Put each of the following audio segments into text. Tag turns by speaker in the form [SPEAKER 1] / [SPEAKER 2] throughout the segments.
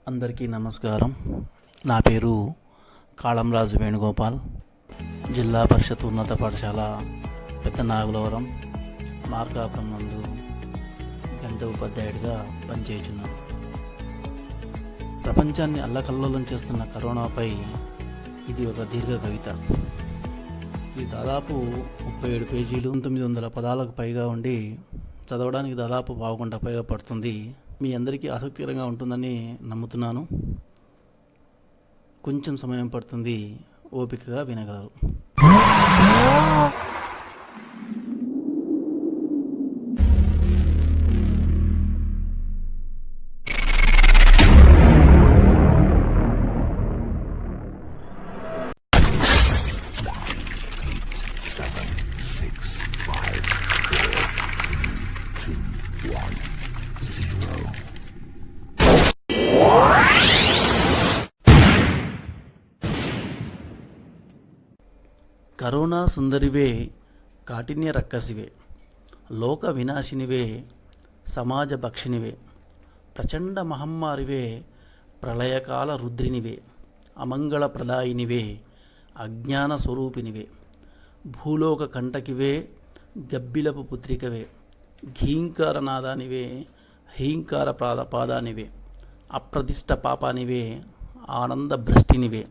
[SPEAKER 1] అందరికీ నమస్కారం. నా పేరు కాళంరాజు వేణుగోపాల్. జిల్లా పరిషత్ ఉన్నత పాఠశాల పెద్దనాగులవరం మార్కాపురం నందు గణిత ఉపాధ్యాయుడిగా పనిచేయుచున్నాను. ప్రపంచాన్ని అల్లకల్లోలం చేస్తున్న కరోనాపై ఇది ఒక దీర్ఘ కవిత. ఇది దాదాపు 37 పేజీలు, 900 పదాలకు పైగా ఉండి చదవడానికి దాదాపు పావుగంట పైగా పడుతుంది. మీ అందరికీ ఆసక్తికరంగా ఉంటుందని నమ్ముతున్నాను. కొంచెం సమయం పడుతుంది, ఓపికగా వినగలరు. కరోనా సుందరివే, కాఠిన్య రక్కసివే, లోక వినాశినివే, సమాజ భక్షినివే, ప్రచండ మహమ్మారివే, ప్రళయకాల రుద్రినివే, అమంగళ ప్రదాయినివే, అజ్ఞాన స్వరూపినివే, భూలోక కంటకివే, గబ్బిలపు పుత్రికవే, ఘీంకార నాదానివే, హీంకార పాదానివే, అప్రతిష్ట పాపానివే, ఆనంద భ్రష్టినివే,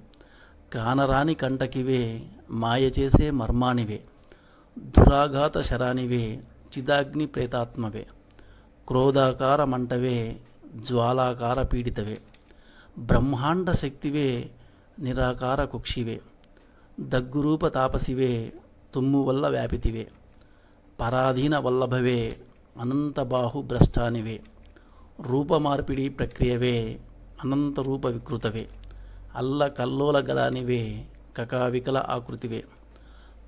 [SPEAKER 1] కానరాని కంటకివే, మాయ చేసే మర్మానివే, దురాఘాత శరానివే, చిదాగ్ని ప్రేతాత్మవే, క్రోధాకార మంటవే, జ్వాలాకార పీడితవే, బ్రహ్మాండ శక్తివే, నిరాకార కుక్షివే, దగ్గురూప తాపసివే, తుమ్ము వల్ల వ్యాపితివే, పరాధీన వల్లభవే, అనంతబాహు భ్రష్టానివే, రూపమార్పిడి ప్రక్రియవే, అనంత రూప వికృతవే, అల్ల కల్లోల గలానివే, కకావికల ఆకృతివే,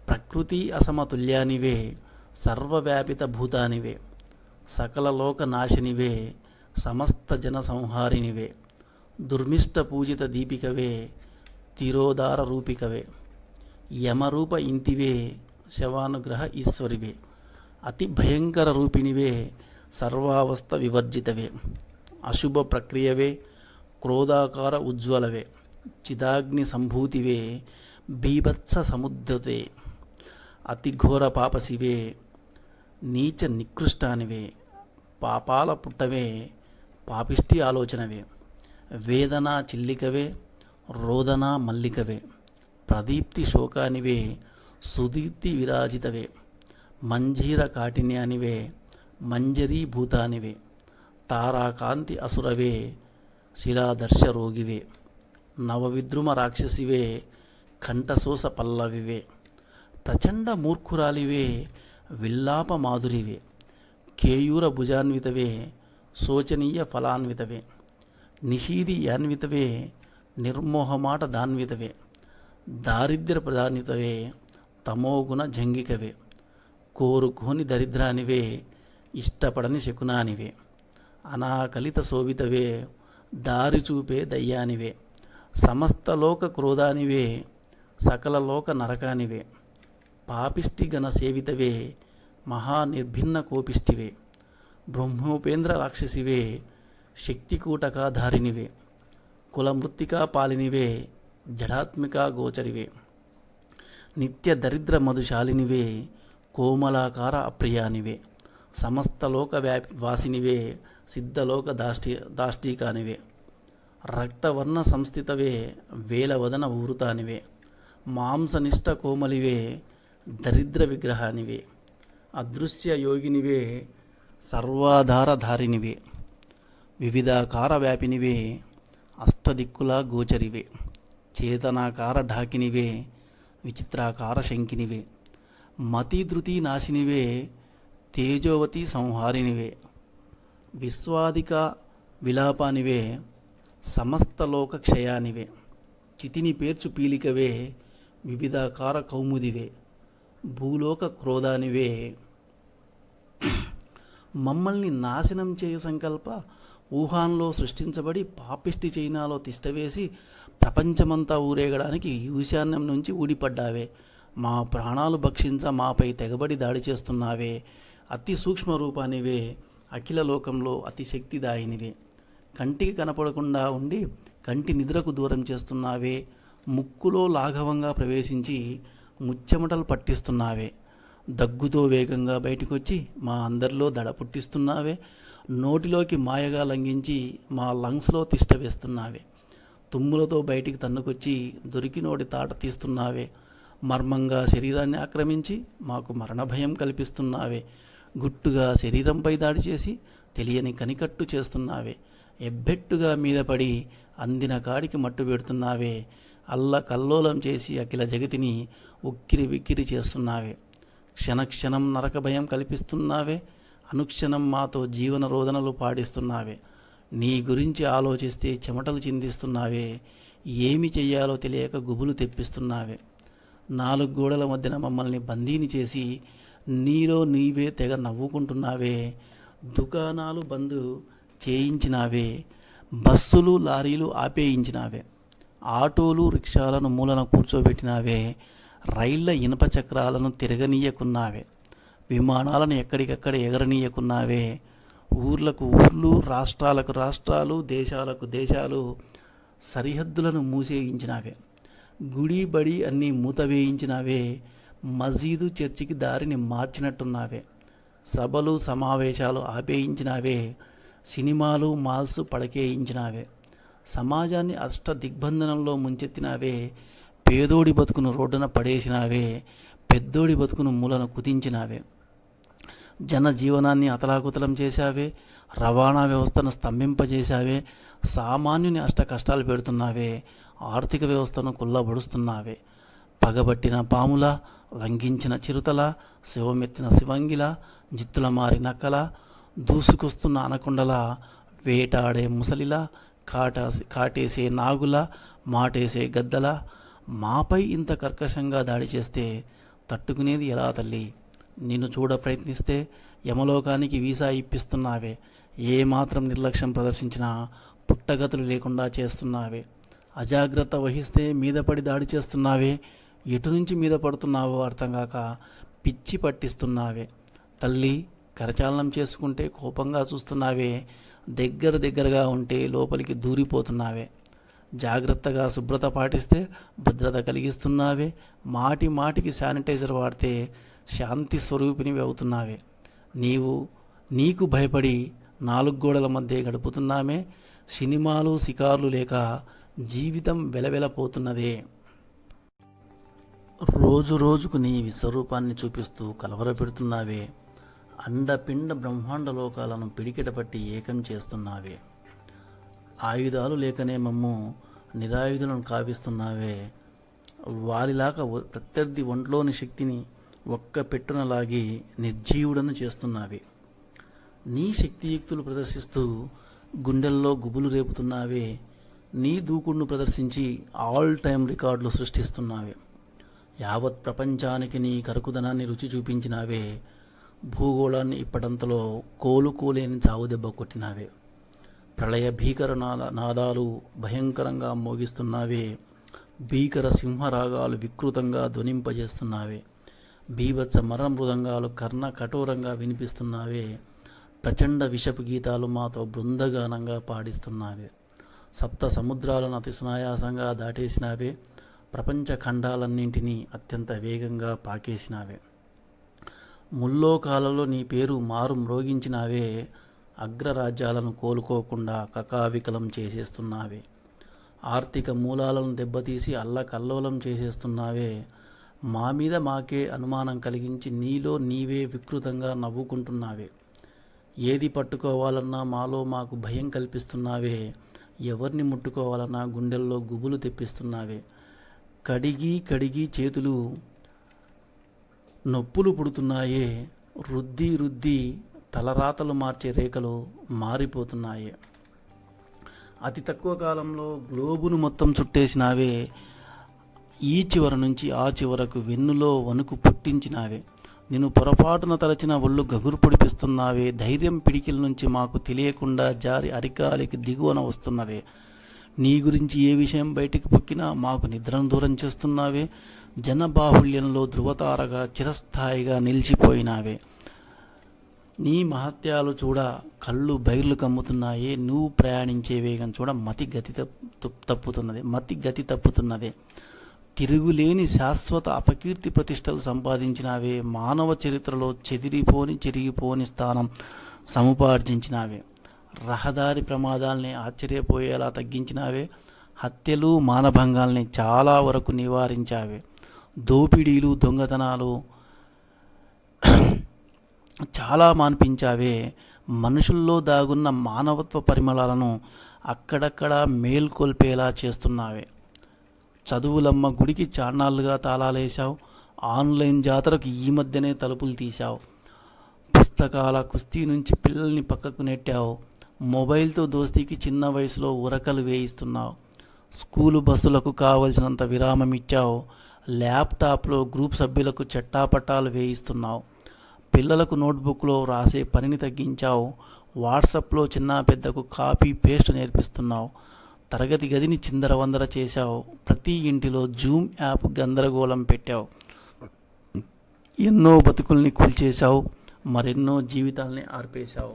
[SPEAKER 1] ప్రకృతి అసమతుల్యానివే, సర్వవ్యాపిత భూతానివే, సకల లోక నాశినివే, సమస్త జన సంహారినివే, దుర్మిష్ట పూజిత దీపికవే, తిరోదార రూపికవే, యమరూప ఇంతివే, శవానుగ్రహ ఈశ్వరివే, అతి భయంకర రూపినివే, సర్వావస్థ వివర్జితవే, అశుభ ప్రక్రియవే, క్రోధాకార ఉజ్వలవే, చిదాగ్ని సంభూతివే, బీభత్స సముద్రతే, అతి ఘోర పాపసివే, నీచ నికృష్టానివే, పాపాల పుట్టవే, పాపిష్టి ఆలోచనవే, వేదనా చిల్లికవే, రోదనా మల్లికవే, ప్రదీప్తి శోకానివే, సుదీప్తి విరాజితవే, మంజీర కాఠిన్యానివే, మంజరీ భూతానివే, తారాకాంతి అసురవే, శిలాదర్శ రోగివే, నవవిద్రుమ రాక్షసివే, కంఠశోష పల్లవివే, ప్రచండ మూర్ఖురాలివే, విల్లాప మాధురివే, కేయూర భుజాన్వితవే, శోచనీయ ఫలాన్వితవే, నిషీది యాన్వితవే, నిర్మోహమాట దాన్వితవే, దారిద్ర్య ప్రధానితవే, తమోగుణ జంగికవే, కోరుకోని దరిద్రానివే, ఇష్టపడని శకునానివే, అనాకలిత శోభితవే, దారి చూపే దయ్యానివే, సమస్త లోక క్రోధానివే, సకల లోక నరకానివే, పాపిష్టి గణ సేవితవే, మహానిర్భిన్న కోపిష్టివే, బ్రహ్మోపేంద్ర రాక్షసివే, శక్తికూటకాధారినివే, కులమృత్తికా పాలినివే, జడాత్మికా గోచరివే, నిత్య దరిద్ర మధుశాలినివే, కోమలాకార అప్రియానివే, సమస్త లోక వాసినివే, సిద్ధలోక దాష్టీకానివే, రక్తవర్ణ సంస్థితవే, వేలవదన ఊరుతానివే, మాంసనిష్ట కోమలివే, దరిద్ర విగ్రహానివే, అదృశ్య యోగినివే, సర్వాధారధారినివే, వివిధాకార వ్యాపినివే, అష్టదిక్కులా గోచరివే, చేతనాకార ఢాకినివే, విచిత్రాకార శంకినివే, మతిధృతి నాశినివే, తేజోవతి సంహారినివే, విశ్వాదిక విలాపానివే, సమస్త లోక క్షయానివే, చితిని పేర్చు పీలికవే, వివిధాకార కౌముదివే, భూలోక క్రోధానివే, మమ్మల్ని నాశనం చేయు సంకల్ప వుహాన్లో సృష్టించబడి పాపిష్టి చైనాలో తిష్టవేసి ప్రపంచమంతా ఊరేగడానికి ఈశాన్యం నుంచి ఊడిపడ్డావే. మా ప్రాణాలు భక్షించ మాపై తెగబడి దాడి చేస్తున్నావే. అతి సూక్ష్మ రూపానివే, అఖిల లోకంలో అతి శక్తిదాయినివే, కంటికి కనపడకుండా ఉండి కంటి నిద్రకు దూరం చేస్తున్నావే. ముక్కులో లాఘవంగా ప్రవేశించి ముచ్చెమటలు పట్టిస్తున్నావే. దగ్గుతో వేగంగా బయటకొచ్చి మా అందరిలో దడ పుట్టిస్తున్నావే. నోటిలోకి మాయగా లంఘించి మా లంగ్స్లో తిష్ట వేస్తున్నావే. తుమ్ములతో బయటికి తన్నుకొచ్చి దొరికినోడి తాట తీస్తున్నావే. మర్మంగా శరీరాన్ని ఆక్రమించి మాకు మరణ భయం కల్పిస్తున్నావే. గుట్టుగా శరీరంపై దాడి చేసి తెలియని కనికట్టు చేస్తున్నావే. ఎబ్బెట్టుగా మీద పడి అందిన కాడికి మట్టు పెడుతున్నావే. అల్లకల్లోలం చేసి అఖిల జగతిని ఉక్కిరి విక్కిరి చేస్తున్నావే. క్షణక్షణం నరక భయం కల్పిస్తున్నావే. అనుక్షణం మాతో జీవన రోదనలు పాడిస్తున్నావే. నీ గురించి ఆలోచిస్తే చెమటలు చిందిస్తున్నావే. ఏమి చెయ్యాలో తెలియక గుబులు తెప్పిస్తున్నావే. 4 గోడల మధ్యన మమ్మల్ని బందీని చేసి నీలో నీవే తెగ నవ్వుకుంటున్నావే. దుకాణాలు బంద్ చేయించినావే. బస్సులు లారీలు ఆపేయించినావే. ఆటోలు రిక్షాలను మూలన కూర్చోబెట్టినావే. రైళ్ల ఇనప చక్రాలను తిరగనీయకున్నావే. విమానాలను ఎక్కడికక్కడ ఎగరనీయకున్నావే. ఊర్లకు ఊర్లు, రాష్ట్రాలకు రాష్ట్రాలు, దేశాలకు దేశాలు సరిహద్దులను మూసేయించినావే. గుడి బడి అన్నీ మూతవేయించినావే. మసీదు చర్చికి దారిని మార్చినట్టున్నావే. సభలు సమావేశాలు ఆపేయించినావే. సినిమాలు మాల్స్ పడకేయించినావే. సమాజాన్ని అష్ట దిగ్బంధనంలో ముంచెత్తినావే. పేదోడి బతుకును రోడ్డున పడేసినావే. పెద్దోడి బతుకును మూలన కుదించినావే. జనజీవనాన్ని అతలాకుతలం చేశావే. రవాణా వ్యవస్థను స్తంభింపజేశావే. సామాన్యుని అష్ట కష్టాలు పెడుతున్నావే. ఆర్థిక వ్యవస్థను కుల్లబడుస్తున్నావే. పగబట్టిన పాముల, లంఘించిన చిరుతల, శివమెత్తిన శివంగిల, జిత్తుల మారి నక్కల, దూసుకొస్తున్న అనకొండల, వేటాడే ముసలిల, కాటేసే నాగుల, మాటేసే గద్దల, మాపై ఇంత కర్కశంగా దాడి చేస్తే తట్టుకునేది ఎలా తల్లి? నిన్ను చూడ ప్రయత్నిస్తే యమలోకానికి వీసా ఇప్పిస్తున్నావే. ఏమాత్రం నిర్లక్ష్యం ప్రదర్శించినా పుట్టగతులు లేకుండా చేస్తున్నావే. అజాగ్రత్త వహిస్తే మీద పడి దాడి చేస్తున్నావే. ఎటు నుంచి మీద పడుతున్నావో అర్థం కాక పిచ్చి పట్టిస్తున్నావే. తల్లి, కరచాలనం చేసుకుంటే కోపంగా చూస్తున్నావే. దగ్గరగా ఉంటే లోపలికి దూరిపోతున్నావే. జాగ్రత్తగా శుభ్రత పాటిస్తే భద్రత కలిగిస్తున్నావే. మాటి మాటికి శానిటైజర్ వాడితే శాంతి స్వరూపినివి అవుతున్నావే. నీకు భయపడి 4 గోడల మధ్య గడుపుతున్నామే. సినిమాలు షికార్లు లేక జీవితం వెలవెలపోతున్నదే. రోజు రోజుకు నీ విశ్వరూపాన్ని చూపిస్తూ కలవరపెడుతున్నావే. అండపిండ బ్రహ్మాండ లోకాలను పిడికిట పట్టి ఏకం చేస్తున్నావే. ఆయుధాలు లేకనే మమ్ము నిరాయుధులను కావిస్తున్నావే. వారిలాగా ప్రత్యర్థి ఒంట్లోని శక్తిని ఒక్క పెట్టున లాగి నిర్జీవుడను చేస్తున్నావే. నీ శక్తియుక్తులు ప్రదర్శిస్తూ గుండెల్లో గుబులు రేపుతున్నావే. నీ దూకుడును ప్రదర్శించి ఆల్ టైమ్ రికార్డులు సృష్టిస్తున్నావే. యావత్ ప్రపంచానికి నీ కరుకుదనాన్ని రుచి చూపించినావే. భూగోళాన్ని ఇప్పటంతలో కోలుకోలేని చావు దెబ్బ కొట్టినావే. ప్రళయ భీకర నాదాలు భయంకరంగా మోగిస్తున్నావే. భీకర సింహరాగాలు వికృతంగా ధ్వనింపజేస్తున్నావే. బీభత్స మరణ మృదంగాలు కర్ణ కఠోరంగా వినిపిస్తున్నావే. ప్రచండ విషపు గీతాలు మాతో బృందగానంగా పాడిస్తున్నావే. సప్త సముద్రాలను అతి సునాయాసంగా దాటేసినావే. ప్రపంచ ఖండాలన్నింటినీ అత్యంత వేగంగా పాకేసినావే. ముల్లోకాలలో నీ పేరు మారు మ్రోగించినావే. అగ్రరాజ్యాలను కోలుకోకుండా కకావికలం చేసేస్తున్నావే. ఆర్థిక మూలాలను దెబ్బతీసి అల్లకల్లోలం చేసేస్తున్నావే. మా మీద మాకే అనుమానం కలిగించి నీలో నీవే వికృతంగా నవ్వుకుంటున్నావే. ఏది పట్టుకోవాలన్నా మాలో మాకు భయం కల్పిస్తున్నావే. ఎవరిని ముట్టుకోవాలన్నా గుండెల్లో గుబులు తెప్పిస్తున్నావే. కడిగి చేతులు నొప్పులు పుడుతున్నాయే. రుద్ది తలరాతలు మార్చే రేఖలు మారిపోతున్నాయే. అతి తక్కువ కాలంలో గ్లోబును మొత్తం చుట్టేసినావే. ఈ చివర నుంచి ఆ చివరకు వెన్నులో వణుకు పుట్టించినావే. నిన్ను పొరపాటున తలచిన ఒళ్ళు గగురు పొడిపిస్తున్నావే. ధైర్యం పిడికిల నుంచి మాకు తెలియకుండా జారి అరికాలికి దిగువన వస్తున్నదే. నీ గురించి ఏ విషయం బయటికి పొక్కినా మాకు నిద్రను దూరం చేస్తున్నావే. జనబాహుళ్యంలో ధృవతారగా చిరస్థాయిగా నిలిచిపోయినావే. నీ మహత్యాలు చూడ కళ్ళు బైర్లు కమ్ముతున్నాయే, నువ్వు ప్రయాణించే వేగం చూడ మతి గతి తప్పుతున్నదే. తిరుగులేని శాశ్వత అపకీర్తి ప్రతిష్టలు సంపాదించినావే, మానవ చరిత్రలో చెరిగిపోని స్థానం సముపార్జించినావే. రహదారి ప్రమాదాల్ని ఆశ్చర్యపోయేలా తగ్గించినావే, హత్యలు మానభంగాల్ని చాలా వరకు నివారించావే, దోపిడీలు దొంగతనాలు చాలా మాన్పించావే. మనుషుల్లో దాగున్న మానవత్వ పరిమళాలను అక్కడక్కడ మేల్కొల్పేలా చేస్తున్నావే. చదువులమ్మ గుడికి చాన్నాళ్ళుగా తాళాలేశావు, ఆన్లైన్ జాతరకు ఈ మధ్యనే తలుపులు తీశావు. పుస్తకాల కుస్తీ నుంచి పిల్లల్ని పక్కకు నెట్టావు, మొబైల్తో దోస్తీకి చిన్న వయసులో ఉరకలు వేయిస్తున్నావు. స్కూలు బస్సులకు కావలసినంత విరామం ఇచ్చావు, ల్యాప్టాప్లో గ్రూప్ సభ్యులకు చట్టాపట్టాలు వేయిస్తున్నావు. పిల్లలకు నోట్బుక్లో రాసే పనిని తగ్గించావు, వాట్సాప్లో చిన్న పెద్దకు కాపీ పేస్ట్ నేర్పిస్తున్నావు. తరగతి గదిని చిందరవందర చేశావు, ప్రతి ఇంటిలో జూమ్ యాప్ గందరగోళం పెట్టావు. ఎన్నో బతుకుల్ని కూల్చేశావు, మరెన్నో జీవితాల్ని ఆర్పేశావు.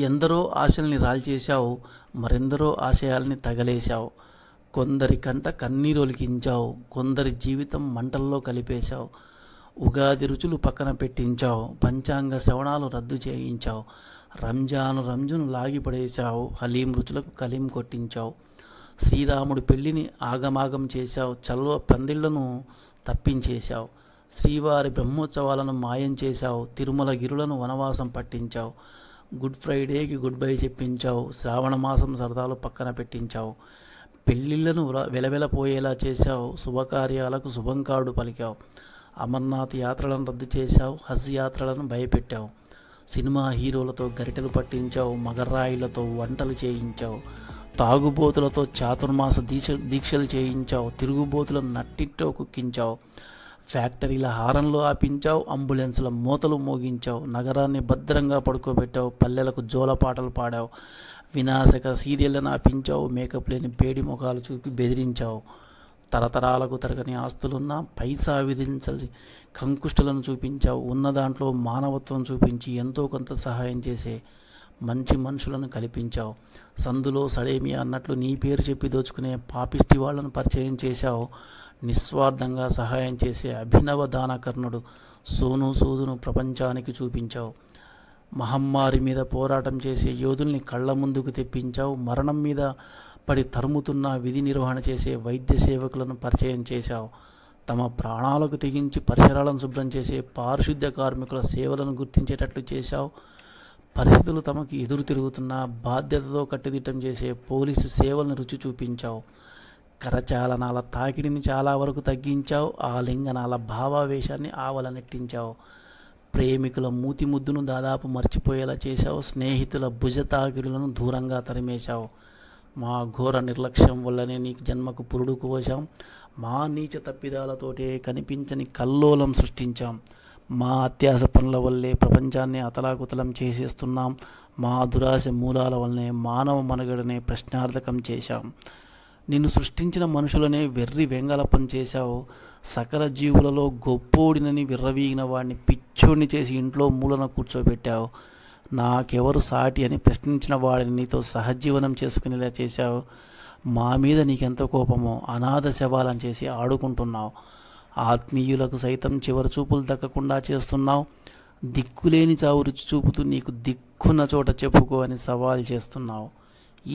[SPEAKER 1] ఎందరో ఆశల్ని రాల్చేశావు, మరెందరో ఆశయాల్ని తగలేశావు. కొందరి కంట కన్నీరొలికించావు, కొందరి జీవితం మంటల్లో కలిపేశావు. ఉగాది రుచులు పక్కన పెట్టించావు, పంచాంగ శ్రవణాలు రద్దు చేయించావు. రంజును లాగిపడేశావు, హలీం రుచులకు కలీం కొట్టించావు. శ్రీరాముడి పెళ్లిని ఆగమాగం చేశావు, చల్వ పందిళ్లను తప్పించేశావు. శ్రీవారి బ్రహ్మోత్సవాలను మాయం చేశావు, తిరుమల గిరులను వనవాసం పట్టించావు. గుడ్ ఫ్రైడేకి గుడ్ బై చెప్పించావు, శ్రావణ మాసం సరదాలు పక్కన పెట్టించావు. పెళ్ళిళ్ళను వెలవెలపోయేలా చేశావు, శుభకార్యాలకు శుభం కార్డు పలికావు. అమర్నాథ్ యాత్రలను రద్దు చేశావు, హజ్ యాత్రలను భయపెట్టావు. సినిమా హీరోలతో గరిటెలు పట్టించావు, మగరాయిలతో వంటలు చేయించావు. తాగుబోతులతో చాతుర్మాస దీక్షలు చేయించావు, తిరుగుబోతులను నట్టిట్టో కుక్కించావు. ఫ్యాక్టరీల హారంలో ఆపించావు, అంబులెన్సుల మూతలు మోగించావు. నగరాన్ని భద్రంగా పడుకోబెట్టావు, పల్లెలకు జోలపాటలు పాడావు. వినాశక సీరియళ్లను ఆపించావు, మేకప్ లేని పేడి ముఖాలు చూపి బెదిరించావు. తరతరాలకు తరగని ఆస్తులున్నా పైసా విధించాలి కంకుష్టులను చూపించావు. ఉన్న దాంట్లో మానవత్వం చూపించి ఎంతో కొంత సహాయం చేసే మంచి మనుషులను కల్పించావు. సందులో సడేమియా అన్నట్లు నీ పేరు చెప్పి దోచుకునే పాపిష్టి వాళ్లను పరిచయం చేశావు. నిస్వార్థంగా సహాయం చేసే అభినవ దానకర్ణుడు సోను సూదును ప్రపంచానికి చూపించావు. మహమ్మారి మీద పోరాటం చేసే యోధుల్ని కళ్ళ ముందుకు తెప్పించావు. మరణం మీద పడి తరుముతున్న విధి నిర్వహణ చేసే వైద్య సేవకులను పరిచయం చేశావు. తమ ప్రాణాలకు తెగించి పరిసరాలను శుభ్రం చేసే పారిశుద్ధ్య కార్మికుల సేవలను గుర్తించేటట్లు చేశావు. పరిస్థితులు తమకు ఎదురు తిరుగుతున్న బాధ్యతతో కట్టుదిట్టం చేసే పోలీసు సేవలను రుచి చూపించావు. కరచాలనాల తాకిడిని చాలా వరకు తగ్గించావు, ఆలింగనాల భావావేశాన్ని ఆవలనెట్టించావు. ప్రేమికుల మూతి ముద్దును దాదాపు మర్చిపోయేలా చేశావు, స్నేహితుల భుజ తాకిడులను దూరంగా తరిమేశావు. మా ఘోర నిర్లక్ష్యం వల్లనే నీకు జన్మకు పురుడు కోశాం, మా నీచ తప్పిదాలతోటే కనిపించని కల్లోలం సృష్టించాం. మా అత్యాశ పనుల వల్లే ప్రపంచాన్ని అతలాకుతలం చేసేస్తున్నాం, మా దురాశ మూలాల వల్లనే మానవ మనుగడనే ప్రశ్నార్థకం చేశాం. నిన్ను సృష్టించిన మనుషులనే వెర్రి వెంగళపం చేశావు. సకల జీవులలో గొప్పోడినని విర్రవీగిన వాడిని పిచ్చోడిని చేసి ఇంట్లో మూలన కూర్చోబెట్టావు. నాకెవరు సాటి అని ప్రశ్నించిన వాడిని నీతో సహజీవనం చేసుకునేలా చేశావు. మా మీద నీకెంత కోపమో అనాథ శవాలను చేసి ఆడుకుంటున్నావు. ఆత్మీయులకు సైతం చివరి చూపులు దక్కకుండా చేస్తున్నావు. దిక్కులేని చావు రుచి చూపుతూ నీకు దిక్కున్న చోట చెప్పుకో అని సవాల్ చేస్తున్నావు.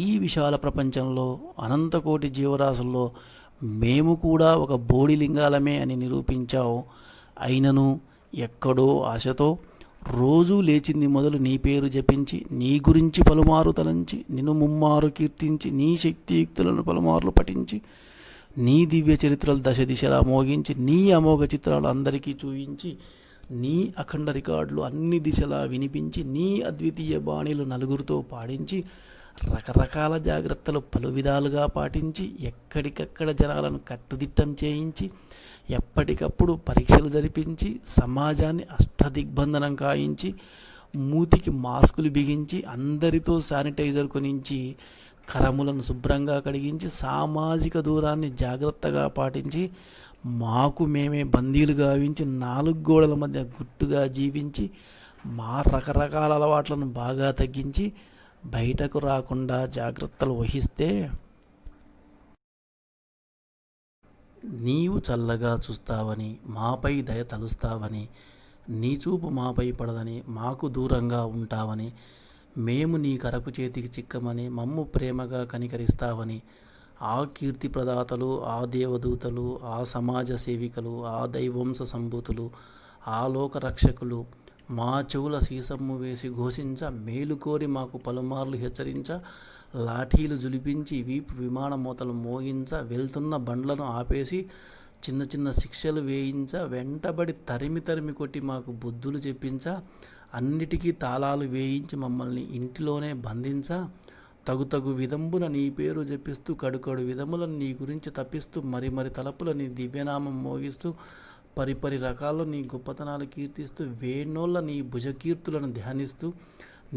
[SPEAKER 1] ఈ విశాల ప్రపంచంలో అనంతకోటి జీవరాశుల్లో మేము కూడా ఒక బోడిలింగాలమే అని నిరూపించావు. అయినను ఎక్కడో ఆశతో రోజూ లేచింది మొదలు నీ పేరు జపించి, నీ గురించి పలుమారు తలంచి, నిన్ను ముమ్మారు కీర్తించి, నీ శక్తియుక్తులను పలుమార్లు పఠించి, నీ దివ్య చరిత్రలు దశ దిశలా మోగించి, నీ అమోఘ చిత్రాలు అందరికీ చూయించి, నీ అఖండ రికార్డులు అన్ని దిశలా వినిపించి, నీ అద్వితీయ బాణీలు నలుగురితో పాడించి, రకరకాల జాగ్రత్తలు పలు విధాలుగా పాటించి, ఎక్కడికక్కడ జనాలను కట్టుదిట్టం చేయించి, ఎప్పటికప్పుడు పరీక్షలు జరిపించి, సమాజాన్ని అష్టదిగ్బంధనం కాయించి, మూతికి మాస్కులు బిగించి, అందరితో శానిటైజర్ కొనించి, కరములను శుభ్రంగా కడిగించి, సామాజిక దూరాన్ని జాగ్రత్తగా పాటించి, మాకు మేమే బందీలు గావించి, నాలుగు గోడల మధ్య గుట్టుగా జీవించి, మా రకరకాల అలవాట్లను బాగా తగ్గించి బయటకు రాకుండా జాగ్రత్తలు వహిస్తే నీవు చల్లగా చూస్తావని, మాపై దయ తలుస్తావని, నీ చూపు మాపై పడదని, మాకు దూరంగా ఉంటావని, మేము నీ కరకు చేతికి చిక్కమని, మమ్ము ప్రేమగా కనికరిస్తావని, ఆ కీర్తి ప్రదాతలు, ఆ దేవదూతలు, ఆ సమాజ సేవికలు, ఆ దైవంశ సంభూతులు, ఆ లోక రక్షకులు మా చెవుల సీసమ్ము వేసి ఘోషించ, మేలు కోరి మాకు పలుమార్లు హెచ్చరించ, లాఠీలు జులిపించి వీపు విమాన మోతలు మోగించ, వెళ్తున్న బండ్లను ఆపేసి చిన్న చిన్న శిక్షలు వేయించ, వెంటబడి తరిమి తరిమి కొట్టి మాకు బుద్ధులు చెప్పించ, అన్నిటికీ తాళాలు వేయించి మమ్మల్ని ఇంటిలోనే బంధించ, తగు తగు విధంబున నీ పేరు జపిస్తూ కడుకడు విధములను నీ గురించి తప్పిస్తూ మరి మరి తలపుల నీ దివ్యనామం మోగిస్తూ పరిపరి రకాల్లో నీ గొప్పతనాలు కీర్తిస్తూ వేణోళ్ళ నీ భుజకీర్తులను ధ్యానిస్తూ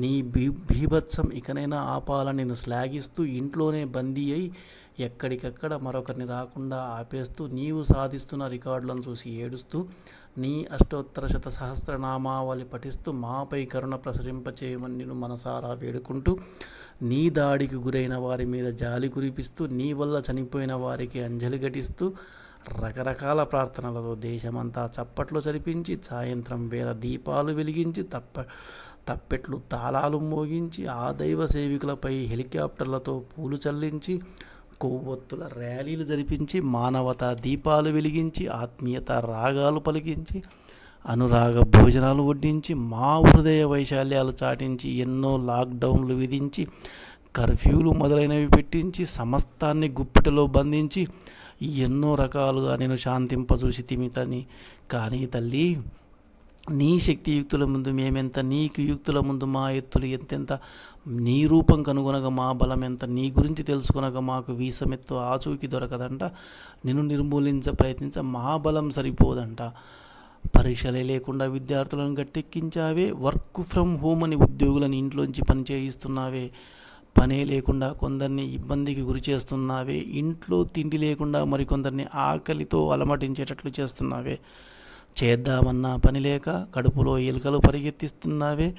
[SPEAKER 1] నీ బీభత్సం ఇకనైనా ఆపాలని నేను శ్లాఘిస్తూ ఇంట్లోనే బందీ అయి ఎక్కడికక్కడ మరొకరిని రాకుండా ఆపేస్తూ నీవు సాధిస్తున్న రికార్డులను చూసి ఏడుస్తూ నీ అష్టోత్తర శత సహస్రనామావళి పఠిస్తూ మాపై కరుణ ప్రసరింపచేయమని నేను మనసారా వేడుకుంటూ నీ దాడికి గురైన వారి మీద జాలి కురిపిస్తూ నీ వల్ల చనిపోయిన వారికి అంజలి ఘటిస్తూ రకరకాల ప్రార్థనలతో దేశమంతా చప్పట్లు జరిపించి సాయంత్రం వేళ దీపాలు వెలిగించి తప్పెట్లు తాళాలు మోగించి ఆ దైవ సేవికులపై హెలికాప్టర్లతో పూలు చల్లించి కొవ్వొత్తుల ర్యాలీలు జరిపించి మానవతా దీపాలు వెలిగించి ఆత్మీయత రాగాలు పలికించి అనురాగ భోజనాలు వడ్డించి మా హృదయ వైశాల్యాలు చాటించి ఎన్నో లాక్డౌన్లు విధించి కర్ఫ్యూలు మొదలైనవి పెట్టించి సమస్తాన్ని గుప్పిటలో బంధించి ఎన్నో రకాలుగా నేను శాంతింపజూసి తిమితని. కానీ తల్లి, నీ శక్తియుక్తుల ముందు మేమెంత, నీకు యుక్తుల ముందు మా ఎత్తులు ఎంతెంత, నీ రూపం కనుగొనగా మా బలం ఎంత, నీ గురించి తెలుసుకొనగా మాకు వీసమెత్తు ఆచూకీ దొరకదంట, నిన్ను నిర్మూలించ ప్రయత్నించ మా బలం సరిపోదంట. పరీక్షలే లేకుండా విద్యార్థులను గట్టెక్కించావే, వర్క్ ఫ్రమ్ హోమ్ అని ఉద్యోగులను ఇంట్లోంచి పని చేయిస్తున్నావే, పనే లేకుండా కొందరిని ఇబ్బందికి గురి చేస్తున్నావే, ఇంట్లో తిండి లేకుండా మరికొందరిని ఆకలితో అలమటించేటట్లు చేస్తున్నావే, చేద్దామన్నా పని లేక కడుపులో ఎలుకలు పరిగెత్తిస్తున్నావే,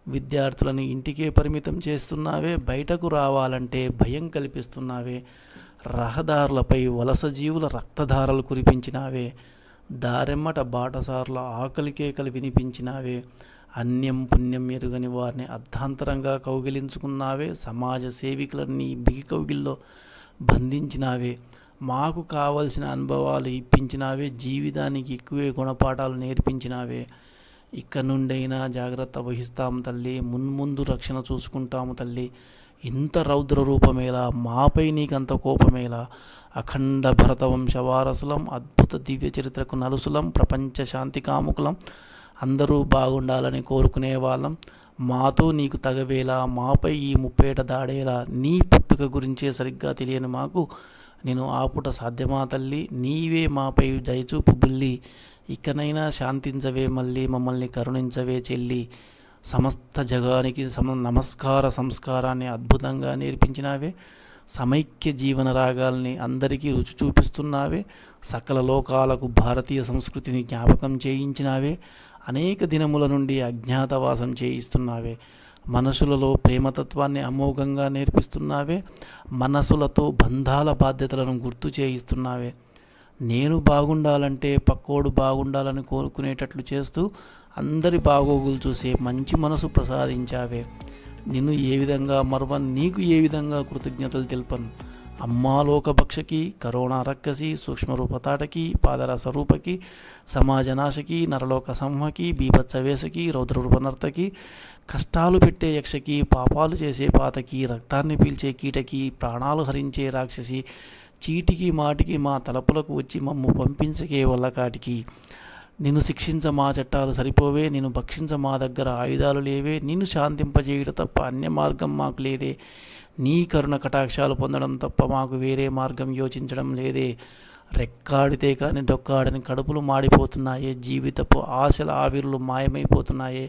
[SPEAKER 1] విద్యార్థులను ఇంటికే పరిమితం చేస్తున్నావే, బయటకు రావాలంటే భయం కల్పిస్తున్నావే, రహదారులపై వలస జీవుల రక్తధారలు కురిపించినావే, దారెమ్మట బాటసారుల ఆకలి కేకలు వినిపించినావే, అన్యం పుణ్యం ఎరుగని వారిని అర్ధాంతరంగా కౌగిలించుకున్నావే, సమాజ సేవికులని బిగి కౌగిల్లో బంధించినావే, మాకు కావలసిన అనుభవాలు ఇప్పించినావే, జీవితానికి ఎక్కువే గుణపాఠాలు నేర్పించినావే. ఇక నుండైనా జాగ్రత్త వహిస్తాం తల్లి, మున్ముందు రక్షణ చూసుకుంటాము తల్లి. ఇంత రౌద్ర రూపమేలా, మాపై నీకంత కోపమేలా, అఖండ భరతవంశ వారసులం, అద్భుత దివ్య చరిత్రకు నలుసులం, ప్రపంచ శాంతి కాముకులం, అందరూ బాగుండాలని కోరుకునే వాళ్ళం, మాతో నీకు తగవేలా, మాపై ఈ ముప్పేట దాడేలా, నీ పుట్టుక గురించే సరిగ్గా తెలియని మాకు నేను ఆపుట సాధ్యమా తల్లి, నీవే మాపై దయచూపు బుల్లి, ఇకనైనా శాంతించవే మళ్ళీ, మమ్మల్ని కరుణించవే చెల్లి. సమస్త జగానికి నమస్కార సంస్కారాన్ని అద్భుతంగా నేర్పించినావే, సమైక్య జీవన రాగాల్ని అందరికీ రుచి చూపిస్తున్నావే, సకల లోకాలకు భారతీయ సంస్కృతిని జ్ఞాపకం చేయించినావే, అనేక దినముల నుండి అజ్ఞాతవాసం చేయిస్తున్నావే, మనసులలో ప్రేమతత్వాన్ని అమోఘంగా నేర్పిస్తున్నావే, మనసులతో బంధాల బాధ్యతలను గుర్తు చేయిస్తున్నావే, నేను బాగుండాలంటే పక్కోడు బాగుండాలని కోరుకునేటట్లు చేస్తూ అందరి బాగోగులు చూసే మంచి మనసు ప్రసాదించావే. నిన్ను ఏ విధంగా మరవను, నీకు ఏ విధంగా కృతజ్ఞతలు తెలుపను. అమ్మాలోకభక్షకి, కరోనా రక్కసి, సూక్ష్మరూపతాటకి, పాదరసరూపకి, సమాజనాశకి, నరలోక సంహకి, బీభత్సవేశకి, రౌద్రరూపనర్తకి, కష్టాలు పెట్టే యక్షకి, పాపాలు చేసే పాతకి, రక్తాన్ని పీల్చే కీటకి, ప్రాణాలు హరించే రాక్షసి, చీటికి మాటికి మా తలపులకు వచ్చి మమ్ము పంపించకే వల్లకాటికి, నిన్ను శిక్షించ మా చట్టాలు సరిపోవే, నిన్ను భక్షించ మా దగ్గర ఆయుధాలు లేవే, నిన్ను శాంతింపజేయుట తప్ప అన్య మార్గం మాకు లేదే, నీ కరుణ కటాక్షాలు పొందడం తప్ప మాకు వేరే మార్గం యోచించడం లేదే. రెక్కాడితే కానీ డొక్కాడని కడుపులు మాడిపోతున్నాయే, జీవితపు ఆశల ఆవిర్లు మాయమైపోతున్నాయే,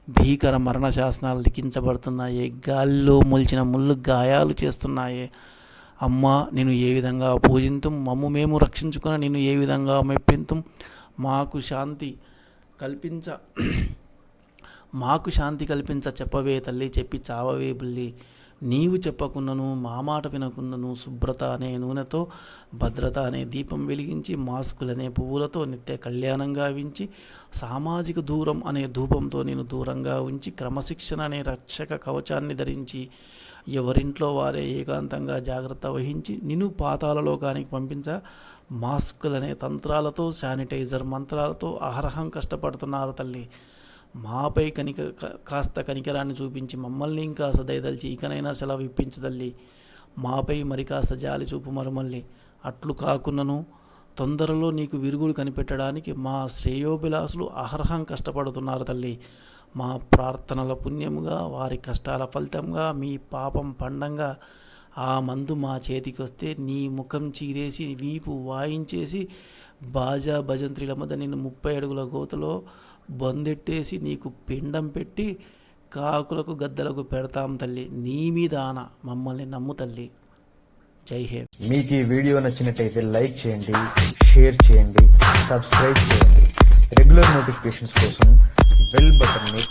[SPEAKER 1] భీకర మరణ శాసనాలు లిఖించబడుతున్నాయే, గాలిలో మొలిచిన ముళ్ళు గాయాలు చేస్తున్నాయే. అమ్మా, నేను ఏ విధంగా పూజింతుం, మమ్ము మేము రక్షించుకుని నిన్ను ఏ విధంగా మెప్పింతుం, మాకు శాంతి కల్పించ మాకు శాంతి కల్పించ చెప్పవే తల్లి, చెప్పి చావవే బుల్లి. నీవు చెప్పకున్నను మా మాట వినకున్నను, శుభ్రత అనే నూనెతో భద్రత అనే దీపం వెలిగించి, మాస్కులనే పువ్వులతో నిత్య కళ్యాణం గావించి, సామాజిక దూరం అనే ధూపంతో నేను దూరంగా ఉంచి, క్రమశిక్షణ అనే రక్షక కవచాన్ని ధరించి, ఎవరింట్లో వారే ఏకాంతంగా జాగ్రత్త వహించి నిన్ను పాతాళలోకానికి పంపించ, మాస్కులనే తంత్రాలతో, శానిటైజర్ మంత్రాలతో అహరహం కష్టపడుతున్నారు తల్లి. మాపై కాస్త కనికరాన్ని చూపించి మమ్మల్ని ఇంకా దయదలిచి ఇకనైనా సెలవు ఇప్పించు తల్లి. మాపై మరి కాస్త జాలి చూపు మరుమల్లి. అట్లు కాకున్నను తొందరలో నీకు విరుగుడు కనిపెట్టడానికి మా శ్రేయోభిలాసులు అహర్హం కష్టపడుతున్నారు తల్లి. మా ప్రార్థనల పుణ్యముగా, వారి కష్టాల ఫలితంగా, మీ పాపం పండంగా ఆ మందు మా చేతికొస్తే నీ ముఖం చీరేసి, వీపు వాయించేసి, బాజా భజంత్రిల మధ్య నిన్ను 30 అడుగుల గోతలో బొందెట్టేసి నీకు పిండం పెట్టి కాకులకు గద్దలకు పెడతాం తల్లి. నీ మీద ఆన, మమ్మల్ని నమ్ము తల్లి. జై హింద్.
[SPEAKER 2] మీకు ఈ వీడియో నచ్చినట్టయితే లైక్ చేయండి, షేర్ చేయండి, సబ్స్క్రైబ్ చేయండి. రెగ్యులర్ నోటిఫికేషన్స్ కోసం బెల్ బటన్ని